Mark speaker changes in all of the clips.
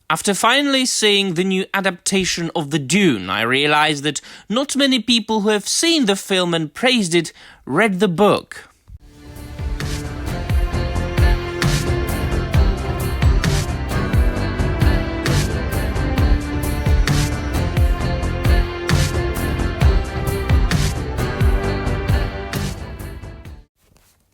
Speaker 1: After finally seeing the new adaptation of the Dune, I realized that not many people who have seen the film and praised it read the book.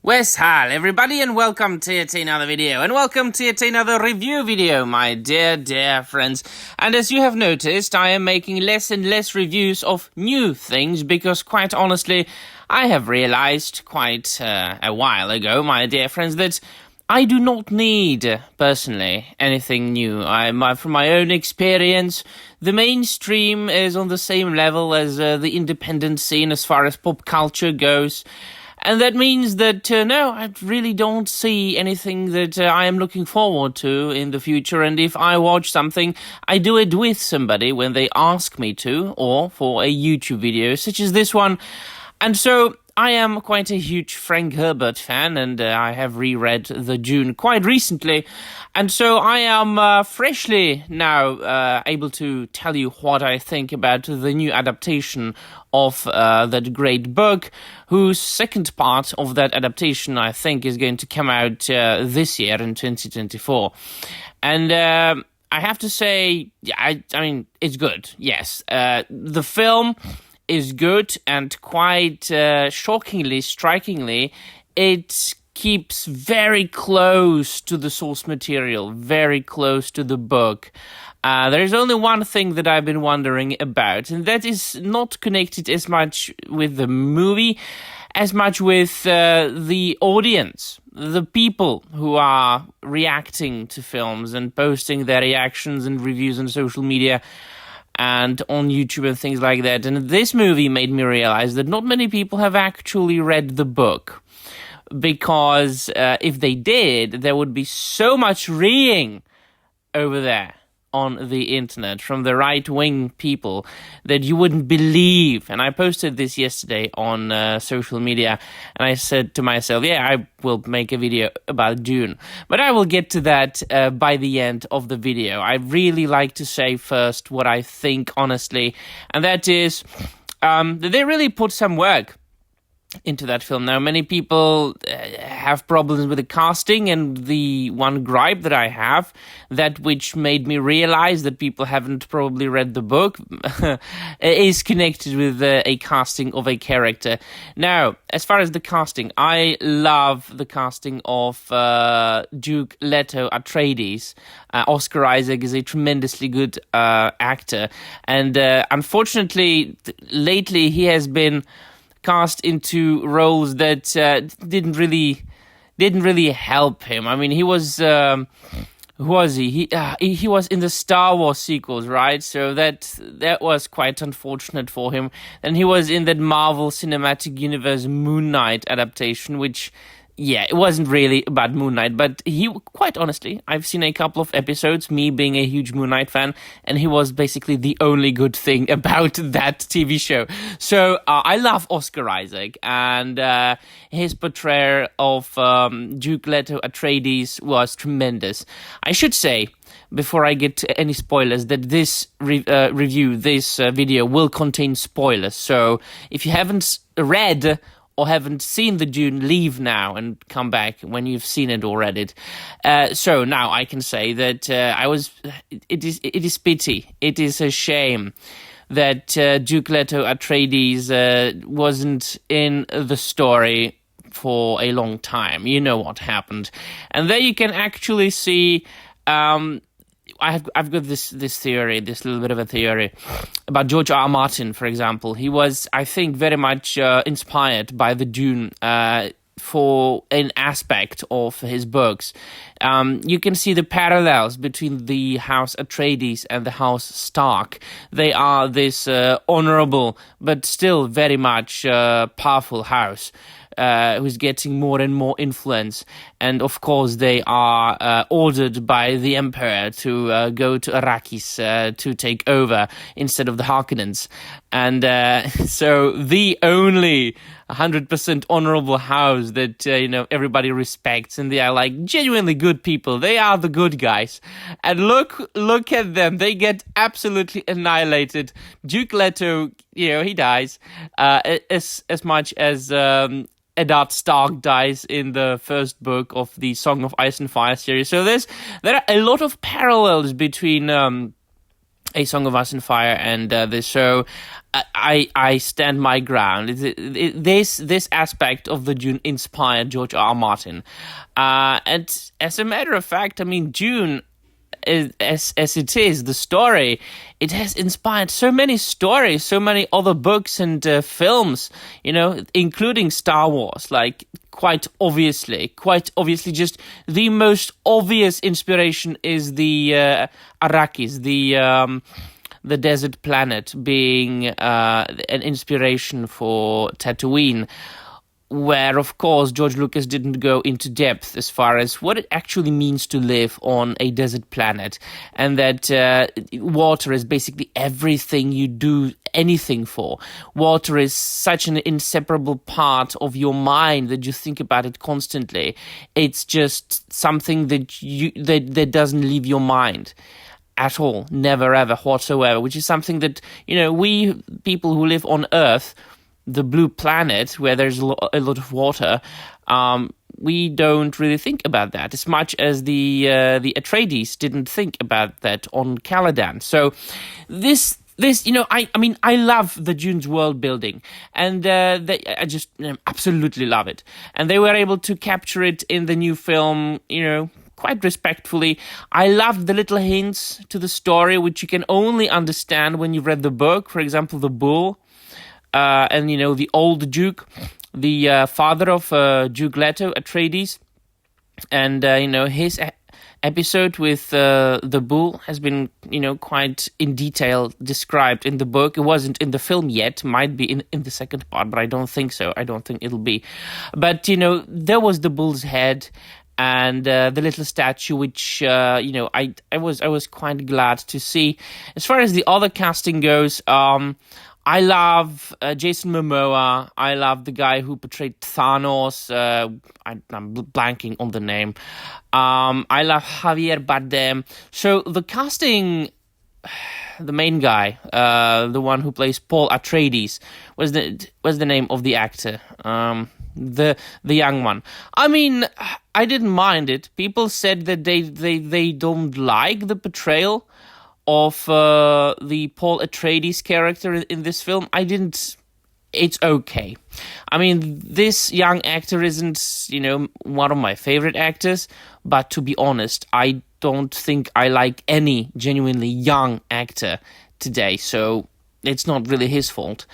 Speaker 1: Wes, hi everybody, and welcome to yet another video, and welcome to yet another review video, my dear friends. And as you have noticed, I am making less and less reviews of new things, because quite honestly, I have realized quite a while ago, my dear friends, that I do not need, personally, anything new. From my own experience, the mainstream is on the same level as the independent scene as far as pop culture goes. And that means that, no, I really don't see anything that I am looking forward to in the future. And if I watch something, I do it with somebody when they ask me to, or for a YouTube video such as this one. And so I am quite a huge Frank Herbert fan, and I have reread the Dune quite recently. And so I am freshly now able to tell you what I think about the new adaptation of that great book, whose second part of that adaptation, I think, is going to come out this year in 2024. And I have to say, yeah, I mean, it's good, yes. The film is good, and quite shockingly, strikingly, it keeps very close to the source material, very close to the book. There's only one thing that I've been wondering about, and that is not connected as much with the movie, as much with the audience, the people who are reacting to films and posting their reactions and reviews on social media and on YouTube and things like that. And this movie made me realize that not many people have actually read the book. Because if they did, there would be so much reading over there on the internet from the right-wing people that you wouldn't believe. And I posted this yesterday on social media, and I said to myself, yeah, I will make a video about Dune. But I will get to that by the end of the video. I really like to say first what I think, honestly, and that is that they really put some work into that film. Now, many people have problems with the casting, and the one gripe that I have, that which made me realize that people haven't probably read the book, is connected with a casting of a character. Now, as far as the casting, I love the casting of Duke Leto Atreides. Oscar Isaac is a tremendously good actor, and unfortunately, lately he has been cast into roles that didn't really help him. I mean, he was who was he? He was in the Star Wars sequels, right? So that was quite unfortunate for him. And he was in that Marvel Cinematic Universe Moon Knight adaptation, which, yeah, it wasn't really about Moon Knight, but quite honestly, I've seen a couple of episodes, me being a huge Moon Knight fan, and he was basically the only good thing about that TV show. So I love Oscar Isaac, and his portrayal of Duke Leto Atreides was tremendous. I should say, before I get to any spoilers, that this video will contain spoilers. So if you haven't read or haven't seen the Dune, leave now and come back when you've seen it or read it. So now I can say that it is pity. It is a shame that Duke Leto Atreides wasn't in the story for a long time. You know what happened. And there you can actually see I've got this theory, this little bit of a theory about George R. R. Martin, for example. He was, I think, very much inspired by the Dune for an aspect of his books. You can see the parallels between the House Atreides and the House Stark. They are this honorable but still very much powerful house. Who's getting more and more influence. And of course, they are ordered by the Emperor to go to Arrakis to take over instead of the Harkonnens. And so the only 100% honorable house that, everybody respects, and they are like genuinely good people. They are the good guys. And look at them. They get absolutely annihilated. Duke Leto, he dies, as much as, Eddard Stark dies in the first book of the Song of Ice and Fire series. So there are a lot of parallels between A Song of Ice and Fire and this show. I stand my ground. This aspect of the Dune inspired George R. R. Martin, and as a matter of fact, I mean, Dune, as it is, the story, it has inspired so many stories, so many other books and films, including Star Wars. Like, quite obviously, just the most obvious inspiration is the Arrakis, the desert planet, being an inspiration for Tatooine, where, of course, George Lucas didn't go into depth as far as what it actually means to live on a desert planet, and that water is basically everything you do anything for. Water is such an inseparable part of your mind that you think about it constantly. It's just something that doesn't leave your mind at all, never ever whatsoever, which is something that, we people who live on Earth, the blue planet where there's a lot of water, we don't really think about that as much as the Atreides didn't think about that on Caladan. So this I love the Dune's world building, and I just absolutely love it. And they were able to capture it in the new film, quite respectfully. I loved the little hints to the story, which you can only understand when you've read the book. For example, the bull. And the old Duke, the father of Duke Leto, Atreides, and his episode with the bull has been quite in detail described in the book. It wasn't in the film yet, might be in the second part, but I don't think so. I don't think it'll be. But there was the bull's head and the little statue, which I was quite glad to see. As far as the other casting goes, I love Jason Momoa. I love the guy who portrayed Thanos. I'm blanking on the name. I love Javier Bardem. So the casting, the main guy, the one who plays Paul Atreides, was the name of the actor. The young one. I mean, I didn't mind it. People said that they don't like the portrayal of the Paul Atreides character in this film. I didn't. It's okay. I mean, this young actor isn't, one of my favorite actors, but to be honest, I don't think I like any genuinely young actor today, so it's not really his fault.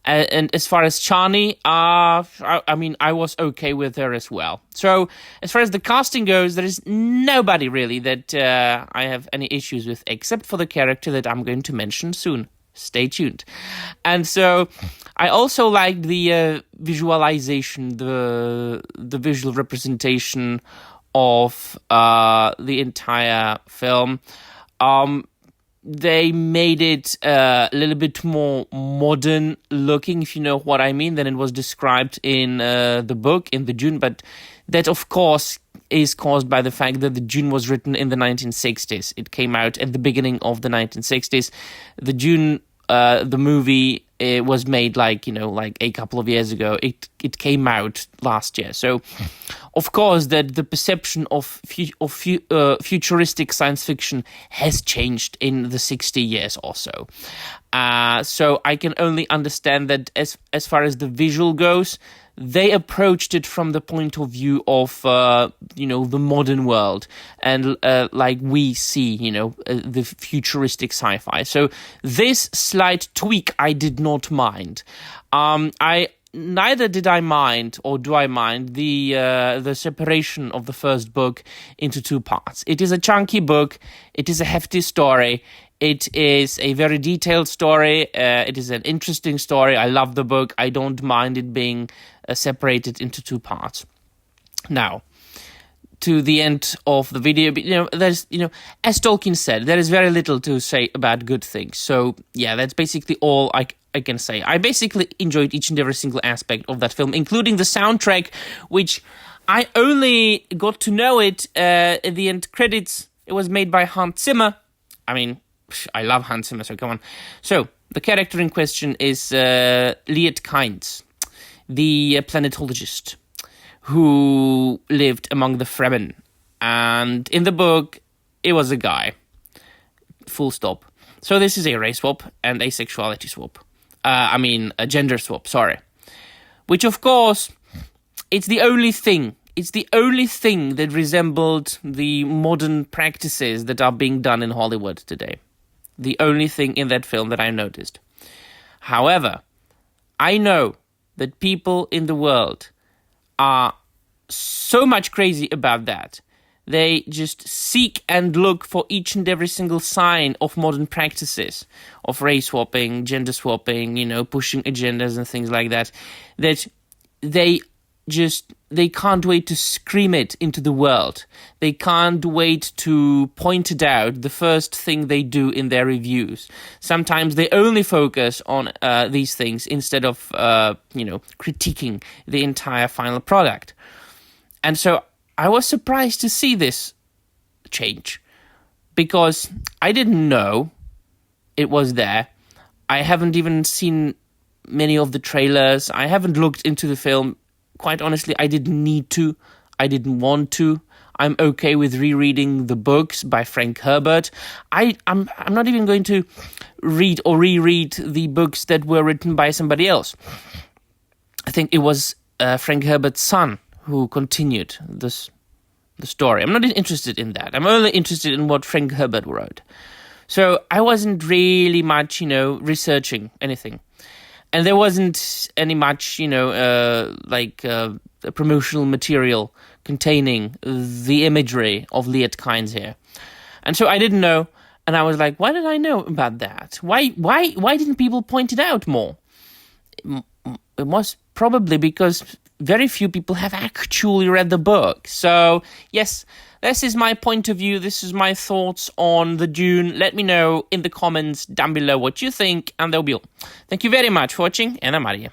Speaker 1: And as far as Chani, I was okay with her as well. So as far as the casting goes, there is nobody really that I have any issues with, except for the character that I'm going to mention soon. Stay tuned. And so I also liked the visualization, the visual representation of the entire film. They made it a little bit more modern looking, if you know what I mean, than it was described in the book, in the Dune. But that, of course, is caused by the fact that the Dune was written in the 1960s. It came out at the beginning of the 1960s. The Dune, the movie, it was made like a couple of years ago. It came out last year. So, of course, that the perception of futuristic science fiction has changed in the 60 years or so. So I can only understand that as far as the visual goes, they approached it from the point of view of the modern world, and like we see the futuristic sci-fi. So this slight tweak I did not mind. Neither did I mind, or do I mind, the separation of the first book into two parts. It is a chunky book. It is a hefty story. It is a very detailed story. It is an interesting story. I love the book. I don't mind it being separated into two parts. Now, to the end of the video. But, there's, as Tolkien said, there is very little to say about good things. So, yeah, that's basically all I can say. I basically enjoyed each and every single aspect of that film, including the soundtrack, which I only got to know it at the end credits. It was made by Hans Zimmer. I mean, I love Hans Zimmer, so come on. So, the character in question is Liet Kynes, the planetologist who lived among the Fremen. And in the book, it was a guy. Full stop. So this is a race swap and a sexuality swap. A gender swap, sorry. Which, of course, it's the only thing that resembled the modern practices that are being done in Hollywood today. The only thing in that film that I noticed. However, I know that people in the world are so much crazy about that. They just seek and look for each and every single sign of modern practices, of race swapping, gender swapping, pushing agendas and things like that, that they can't wait to scream it into the world. They can't wait to point it out, the first thing they do in their reviews. Sometimes they only focus on these things instead of, critiquing the entire final product. And so I was surprised to see this change, because I didn't know it was there. I haven't even seen many of the trailers. I haven't looked into the film. Quite honestly, I didn't need to. I didn't want to. I'm okay with rereading the books by Frank Herbert. I'm not even going to read or reread the books that were written by somebody else. I think it was Frank Herbert's son who continued the story. I'm not interested in that. I'm only interested in what Frank Herbert wrote. So I wasn't really much, researching anything. And there wasn't any much, promotional material containing the imagery of Liet Kynes here. And so I didn't know, and I was like, why did I know about that? Why didn't people point it out more? It was probably because very few people have actually read the book. So, yes, this is my point of view. This is my thoughts on the Dune. Let me know in the comments down below what you think, and that'll be all. Thank you very much for watching, and I'm out of here.